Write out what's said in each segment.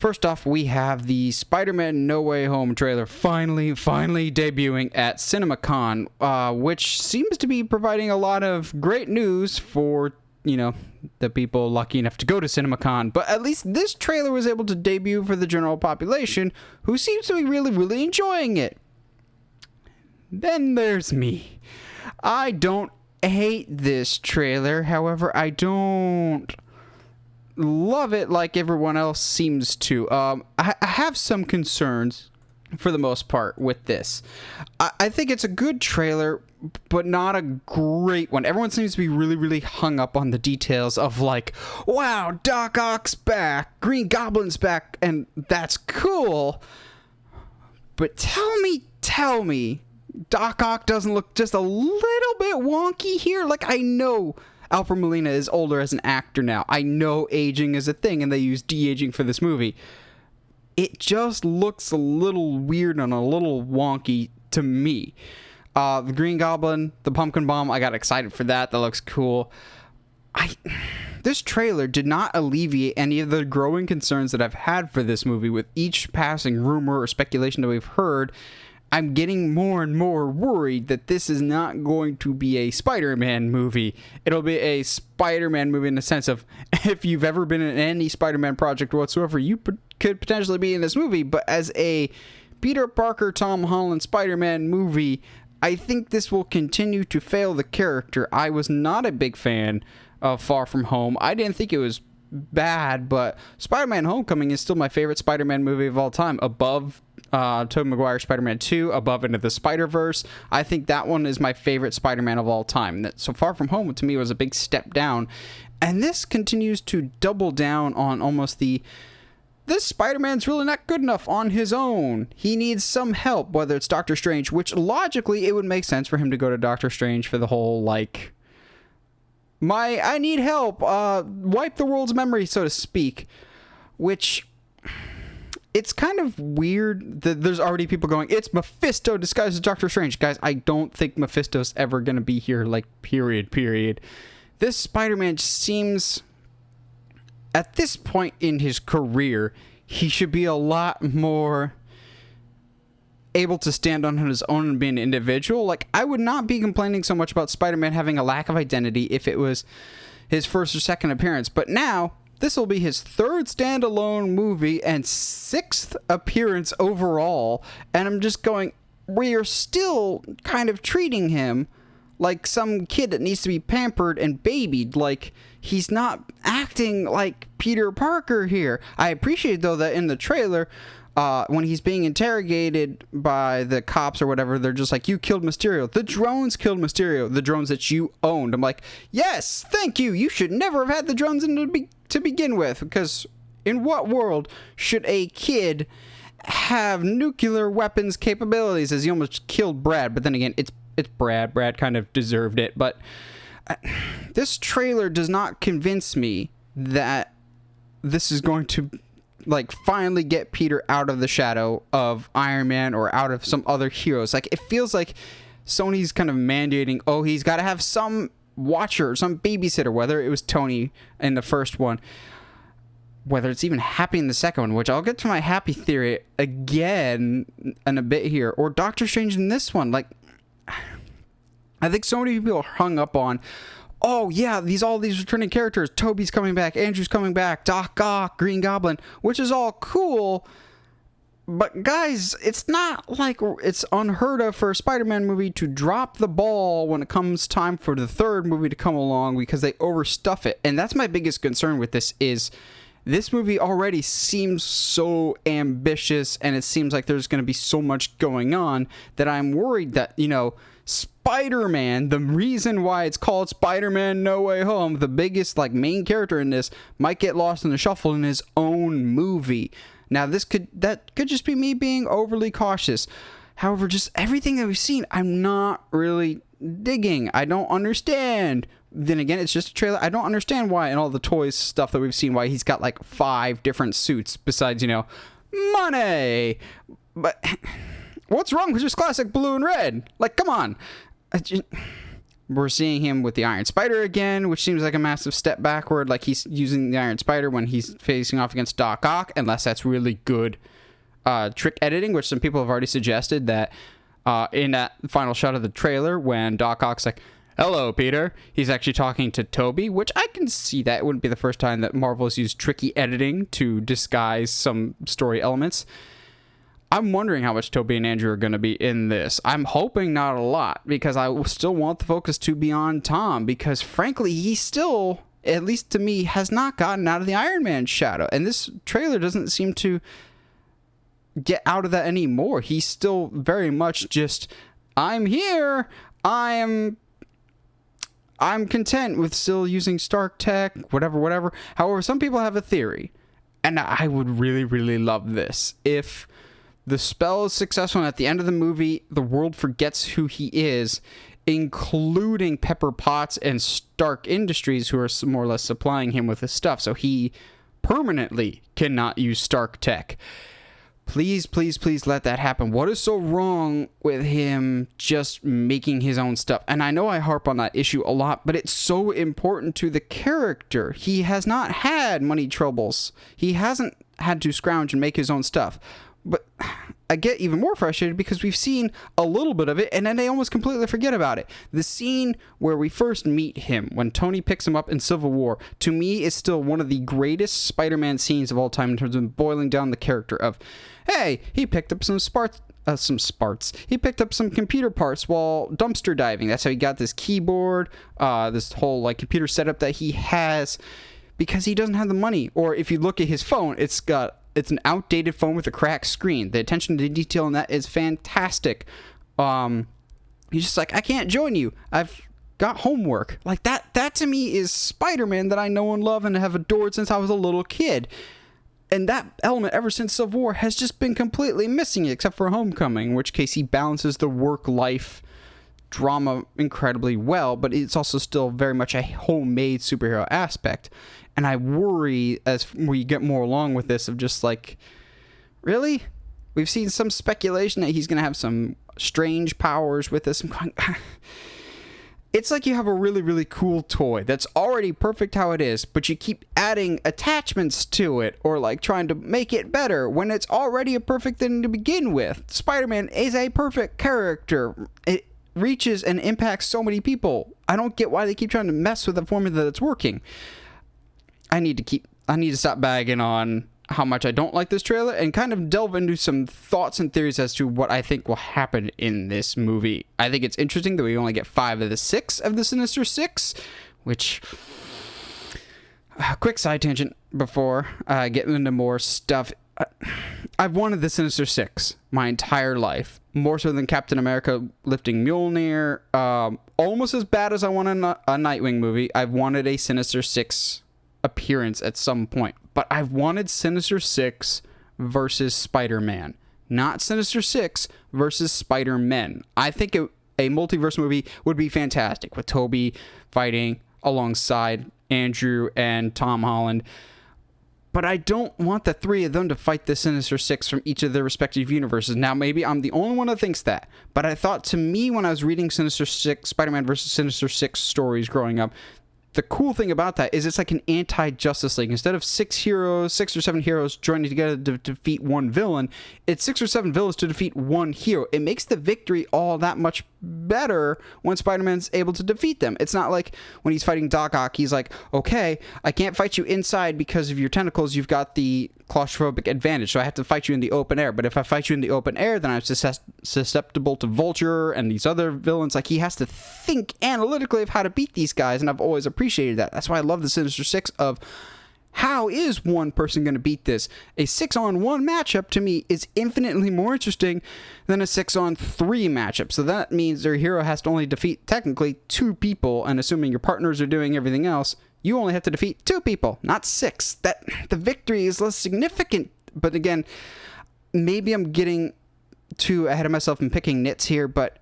First off, we have the Spider-Man No Way Home trailer finally debuting at CinemaCon, which seems to be providing a lot of great news for, the people lucky enough to go to CinemaCon. But at least this trailer was able to debut for the general population, who seems to be really enjoying it. Then there's me. I don't hate this trailer, however, I don't love it like everyone else seems to. I have some concerns for the most part with this. I think it's a good trailer, but not a great one. Everyone seems to be really hung up on the details of like, wow, Doc Ock's back, Green Goblin's back, and that's cool. But tell me, Doc Ock doesn't look just a little bit wonky here? Like, I know Alfred Molina is older as an actor now. I know aging is a thing, and they use de-aging for this movie. It just looks a little weird and a little wonky to me. The Green Goblin, the Pumpkin Bomb, I got excited for that. That looks cool. This trailer did not alleviate any of the growing concerns that I've had for this movie. With each passing rumor or speculation that we've heard, I'm getting more and more worried that this is not going to be a Spider-Man movie. It'll be a Spider-Man movie in the sense of, if you've ever been in any Spider-Man project whatsoever, you could potentially be in this movie. But as a Peter Parker, Tom Holland Spider-Man movie, I think this will continue to fail the character. I was not a big fan of Far From Home. I didn't think it was bad, but Spider-Man Homecoming is still my favorite Spider-Man movie of all time, above Tobey Maguire Spider-Man 2, above Into the Spider-Verse. I think that one is my favorite Spider-Man of all time. So Far From Home, to me, was a big step down. And this continues to double down on almost this Spider-Man's really not good enough on his own. He needs some help, whether it's Doctor Strange, which logically it would make sense for him to go to Doctor Strange for the whole, like, I need help, wipe the world's memory, so to speak. Which, it's kind of weird that there's already people going, it's Mephisto disguised as Doctor Strange. Guys, I don't think Mephisto's ever going to be here, like, period. This Spider-Man seems, at this point in his career, he should be a lot more able to stand on his own and be an individual. Like, I would not be complaining so much about Spider-Man having a lack of identity if it was his first or second appearance. But now, this will be his third standalone movie and sixth appearance overall. And I'm just going, we are still kind of treating him like some kid that needs to be pampered and babied. Like, he's not acting like Peter Parker here. I appreciate, though, that in the trailer, when he's being interrogated by the cops or whatever, they're just like, you killed Mysterio. The drones killed Mysterio. The drones that you owned. I'm like, yes, thank you. You should never have had the drones to begin with. Because in what world should a kid have nuclear weapons capabilities? As he almost killed Brad. But then again, it's Brad. Brad kind of deserved it. But this trailer does not convince me that this is going to, like, finally get Peter out of the shadow of Iron Man or out of some other heroes. Like, it feels like Sony's kind of mandating, oh, he's got to have some watcher, some babysitter, whether it was Tony in the first one, whether it's even Happy in the second one, which I'll get to my Happy theory again in a bit here, or Doctor Strange in this one. Like, I think so many people are hung up on, oh yeah, all these returning characters, Toby's coming back, Andrew's coming back, Doc Ock, Green Goblin, which is all cool, but guys, it's not like it's unheard of for a Spider-Man movie to drop the ball when it comes time for the third movie to come along because they overstuff it. And that's my biggest concern with this. Is this movie already seems so ambitious, and it seems like there's going to be so much going on that I'm worried that, Spider-Man, the reason why it's called Spider-Man No Way Home, the biggest, like, main character in this, might get lost in the shuffle in his own movie. Now, that could just be me being overly cautious. However, just everything that we've seen, I'm not really digging. I don't understand. Then again, it's just a trailer. I don't understand why in all the toys stuff that we've seen, why he's got like 5 different suits besides, money. But what's wrong with just classic blue and red? Like, come on. We're seeing him with the Iron Spider again, which seems like a massive step backward. Like he's using the Iron Spider when he's facing off against Doc Ock, unless that's really good trick editing, which some people have already suggested that in that final shot of the trailer when Doc Ock's like, "Hello, Peter," he's actually talking to Toby, which I can see that. It wouldn't be the first time that Marvel has used tricky editing to disguise some story elements. I'm wondering how much Toby and Andrew are going to be in this. I'm hoping not a lot, because I still want the focus to be on Tom, because frankly, he still, at least to me, has not gotten out of the Iron Man shadow. And this trailer doesn't seem to get out of that anymore. He's still very much just, I'm here, I'm content with still using Stark tech, whatever. However, some people have a theory, and I would really, really love this. If the spell is successful, and at the end of the movie, the world forgets who he is, including Pepper Potts and Stark Industries, who are more or less supplying him with his stuff, so he permanently cannot use Stark tech. Please, please, please let that happen. What is so wrong with him just making his own stuff? And I know I harp on that issue a lot, but it's so important to the character. He has not had money troubles. He hasn't had to scrounge and make his own stuff. But I get even more frustrated because we've seen a little bit of it, and then they almost completely forget about it. The scene where we first meet him, when Tony picks him up in Civil War, to me is still one of the greatest Spider-Man scenes of all time in terms of boiling down the character of, hey, he picked up some sparts. He picked up some computer parts while dumpster diving. That's how he got this keyboard, this whole like computer setup that he has, because he doesn't have the money. Or if you look at his phone, it's an outdated phone with a cracked screen. The attention to detail in that is fantastic. He's just like, I can't join you. I've got homework. Like that to me is Spider-Man that I know and love and have adored since I was a little kid. And that element ever since Civil War has just been completely missing, except for Homecoming, in which case he balances the work-life drama incredibly well, but it's also still very much a homemade superhero aspect. And I worry as we get more along with this of just like, really? We've seen some speculation that he's going to have some strange powers with this. It's like you have a really, really cool toy that's already perfect how it is, but you keep adding attachments to it or like trying to make it better when it's already a perfect thing to begin with. Spider-Man is a perfect character. It reaches and impacts so many people. I don't get why they keep trying to mess with the formula that's working. I need to stop bagging on how much I don't like this trailer and kind of delve into some thoughts and theories as to what I think will happen in this movie. I think it's interesting that we only get 5 of the 6 of the Sinister Six, which... quick side tangent before getting into more stuff. I've wanted the Sinister Six my entire life, more so than Captain America lifting Mjolnir. Almost as bad as I want a Nightwing movie. I've wanted a Sinister Six appearance at some point, but I've wanted Sinister Six versus Spider-Man, not Sinister Six versus Spider-Men. I think a multiverse movie would be fantastic with Toby fighting alongside Andrew and Tom Holland, but I don't want the 3 of them to fight the Sinister Six from each of their respective universes. Now, maybe I'm the only one that thinks that, but I thought, to me, when I was reading Sinister Six, Spider-Man versus Sinister Six stories growing up, the cool thing about that is it's like an anti-Justice League. Instead of 6 or 7 heroes joining together to defeat one villain, it's 6 or 7 villains to defeat one hero. It makes the victory all that much better when Spider-Man's able to defeat them. It's not like when he's fighting Doc Ock, he's like, okay, I can't fight you inside because of your tentacles. You've got the claustrophobic advantage, so I have to fight you in the open air. But if I fight you in the open air, then I'm susceptible to Vulture and these other villains. Like, he has to think analytically of how to beat these guys, and I've always appreciated that. That's why I love the Sinister Six of, how is one person going to beat this? A 6-on-1 matchup, to me, is infinitely more interesting than a 6-on-3 matchup. So that means their hero has to only defeat, technically, 2 people, and assuming your partners are doing everything else, you only have to defeat 2 people, not 6. That the victory is less significant. But again, maybe I'm getting too ahead of myself and picking nits here, but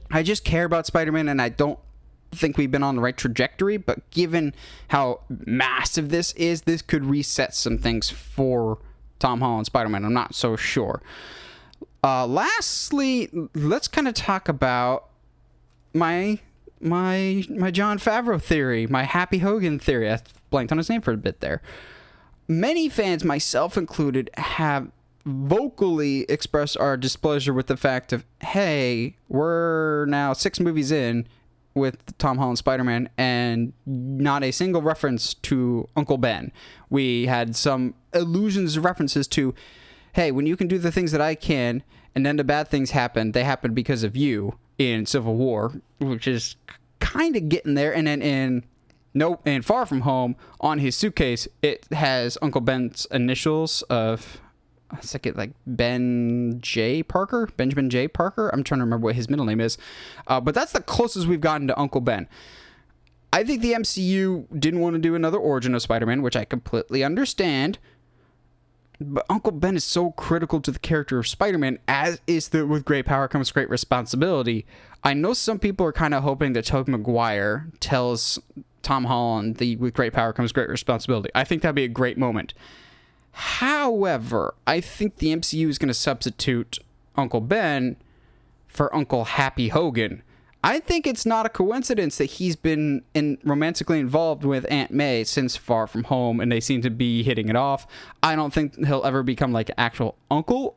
I just care about Spider-Man, and I don't think we've been on the right trajectory. But given how massive this is, this could reset some things for Tom Holland Spider-Man. I'm not so sure. Lastly, let's kind of talk about my my Jon Favreau theory, my Happy Hogan theory. I blanked on his name for a bit there. Many fans, myself included, have vocally expressed our displeasure with the fact of, hey, we're now 6 movies in with Tom Holland Spider-Man and not a single reference to Uncle Ben. We had some allusions, references to, hey, when you can do the things that I can and then the bad things happen, they happen because of you in Civil War, which is kind of getting there. And then in Far From Home, on his suitcase, it has Uncle Ben's initials of, I think it like Benjamin J. Parker. I'm trying to remember what his middle name is. But that's the closest we've gotten to Uncle Ben. I think the MCU didn't want to do another origin of Spider-Man, which I completely understand. But Uncle Ben is so critical to the character of Spider-Man, as is the with great power comes great responsibility. I know some people are kind of hoping that Tobey Maguire tells Tom Holland the with great power comes great responsibility. I think that'd be a great moment. However, I think the MCU is going to substitute Uncle Ben for Uncle Happy Hogan. I think it's not a coincidence that he's been romantically involved with Aunt May since Far From Home, and they seem to be hitting it off. I don't think he'll ever become like an actual uncle,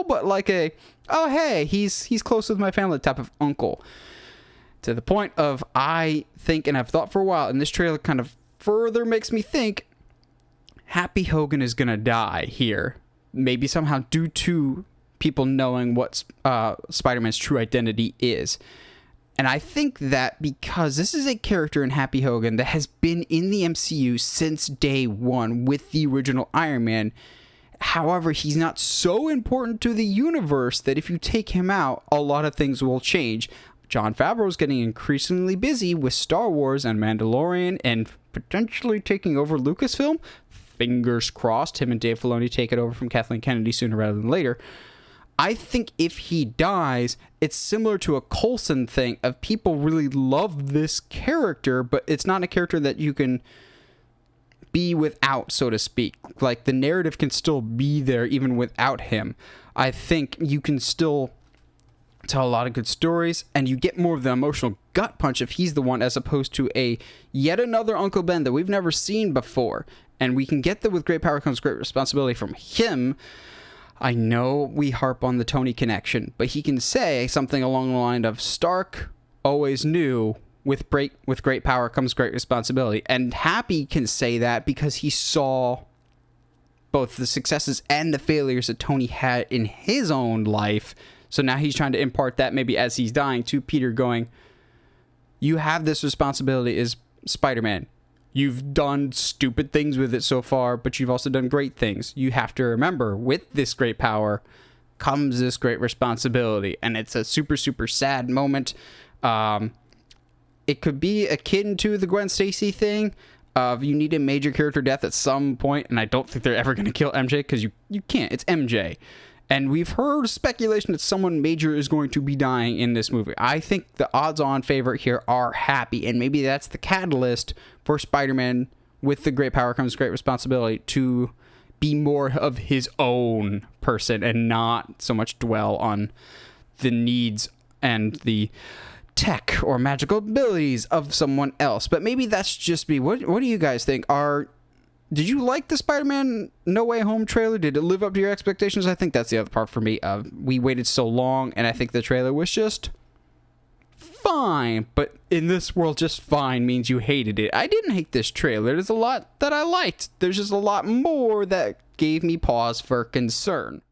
but like a, oh hey, he's close with my family type of uncle. To the point of, I think, and I've thought for a while, and this trailer kind of further makes me think, Happy Hogan is going to die here. Maybe somehow due to people knowing what Spider-Man's true identity is. And I think that because this is a character in Happy Hogan that has been in the MCU since day one with the original Iron Man. However, he's not so important to the universe that if you take him out, a lot of things will change. Jon Favreau is getting increasingly busy with Star Wars and Mandalorian and potentially taking over Lucasfilm. Fingers crossed, him and Dave Filoni take it over from Kathleen Kennedy sooner rather than later. I think if he dies, it's similar to a Coulson thing of people really love this character, but it's not a character that you can be without, so to speak. Like, the narrative can still be there even without him. I think you can still tell a lot of good stories, and you get more of the emotional gut punch if he's the one, as opposed to a yet another Uncle Ben that we've never seen before. And we can get the with great power comes great responsibility from him. I know we harp on the Tony connection, but he can say something along the line of, Stark always knew with great power comes great responsibility. And Happy can say that because he saw both the successes and the failures that Tony had in his own life. So now he's trying to impart that maybe as he's dying to Peter, going, you have this responsibility as Spider-Man. You've done stupid things with it so far, but you've also done great things. You have to remember, with this great power comes this great responsibility. And it's a super, super sad moment. It could be akin to the Gwen Stacy thing of you need a major character death at some point, and I don't think they're ever going to kill MJ because you can't. It's MJ. And we've heard speculation that someone major is going to be dying in this movie. I think the odds-on favorite here are Happy, and maybe that's the catalyst for Spider-Man with the great power comes great responsibility to be more of his own person and not so much dwell on the needs and the tech or magical abilities of someone else. But maybe that's just me. What do you guys think? Did you like the Spider-Man No Way Home trailer? Did it live up to your expectations? I think that's the other part for me. We waited so long, and I think the trailer was just fine. But in this world, just fine means you hated it. I didn't hate this trailer. There's a lot that I liked. There's just a lot more that gave me pause for concern.